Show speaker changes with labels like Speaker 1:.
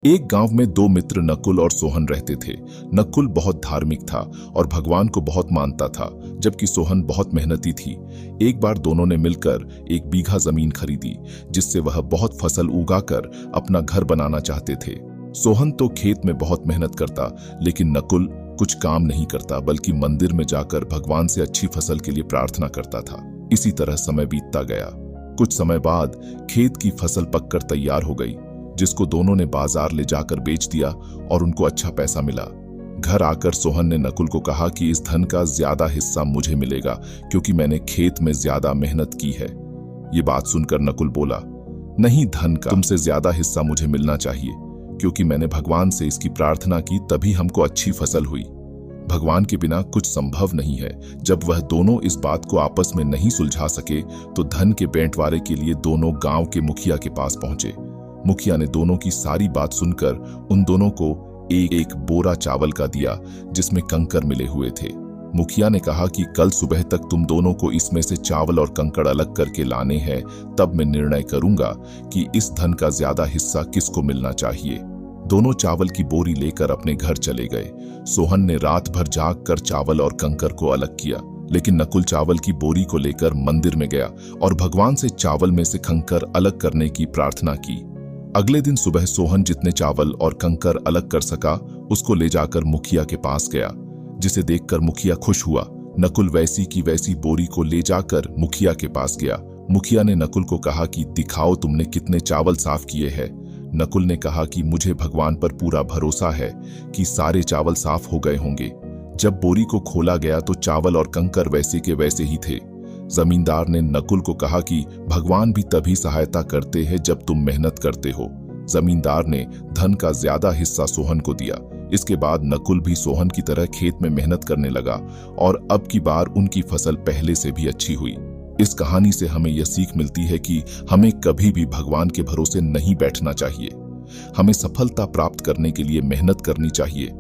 Speaker 1: एक गांव में दो मित्र नकुल और सोहन रहते थे। नकुल बहुत धार्मिक था और भगवान को बहुत मानता था, जबकि सोहन बहुत मेहनती थी। एक बार दोनों ने मिलकर 1 बीघा जमीन खरीदी, जिससे वह बहुत फसल उगाकर अपना घर बनाना चाहते थे। सोहन तो खेत में बहुत मेहनत करता, लेकिन नकुल कुछ काम नहीं करता, बल्कि मंदिर में जाकर भगवान से अच्छी फसल के लिए प्रार्थना करता था। इसी तरह समय बीतता गया। कुछ समय बाद खेत की फसल पककर तैयार हो गई, जिसको दोनों ने बाजार ले जाकर बेच दिया और उनको अच्छा पैसा मिला। घर आकर सोहन ने नकुल को कहा कि इस धन का ज्यादा हिस्सा मुझे मिलेगा, क्योंकि मैंने खेत में ज्यादा मेहनत की है। ये बात सुनकर नकुल बोला, नहीं, धन का तुमसे ज्यादा हिस्सा मुझे मिलना चाहिए, क्योंकि मैंने भगवान से इसकी प्रार्थना की, तभी हमको अच्छी फसल हुई। भगवान के बिना कुछ संभव नहीं है। जब वह दोनों इस बात को आपस में नहीं सुलझा सके, तो धन के बंटवारे के लिए दोनों गांव के मुखिया के पास पहुंचे। मुखिया ने दोनों की सारी बात सुनकर उन दोनों को एक एक बोरा चावल का दिया, जिसमें कंकर मिले हुए थे। मुखिया ने कहा कि कल सुबह तक तुम दोनों को इसमें से चावल और कंकड़ अलग करके लाने हैं, तब मैं निर्णय करूंगा कि इस धन का ज्यादा हिस्सा किसको मिलना चाहिए। दोनों चावल की बोरी लेकर अपने घर चले गए। सोहन ने रात भर जाग कर चावल और कंकर को अलग किया, लेकिन नकुल चावल की बोरी को लेकर मंदिर में गया और भगवान से चावल में से कंकर अलग करने की प्रार्थना की। अगले दिन सुबह सोहन जितने चावल और कंकर अलग कर सका, उसको ले जाकर मुखिया के पास गया, जिसे देखकर मुखिया खुश हुआ। नकुल वैसी की वैसी बोरी को ले जाकर मुखिया के पास गया। मुखिया ने नकुल को कहा कि दिखाओ तुमने कितने चावल साफ किए हैं। नकुल ने कहा कि मुझे भगवान पर पूरा भरोसा है कि सारे चावल साफ हो गए होंगे। जब बोरी को खोला गया तो चावल और कंकर वैसे के वैसे ही थे। जमींदार ने नकुल को कहा कि भगवान भी तभी सहायता करते हैं जब तुम मेहनत करते हो। जमींदार ने धन का ज्यादा हिस्सा सोहन को दिया। इसके बाद नकुल भी सोहन की तरह खेत में मेहनत करने लगा और अब की बार उनकी फसल पहले से भी अच्छी हुई। इस कहानी से हमें यह सीख मिलती है कि हमें कभी भी भगवान के भरोसे नहीं बैठना चाहिए। हमें सफलता प्राप्त करने के लिए मेहनत करनी चाहिए।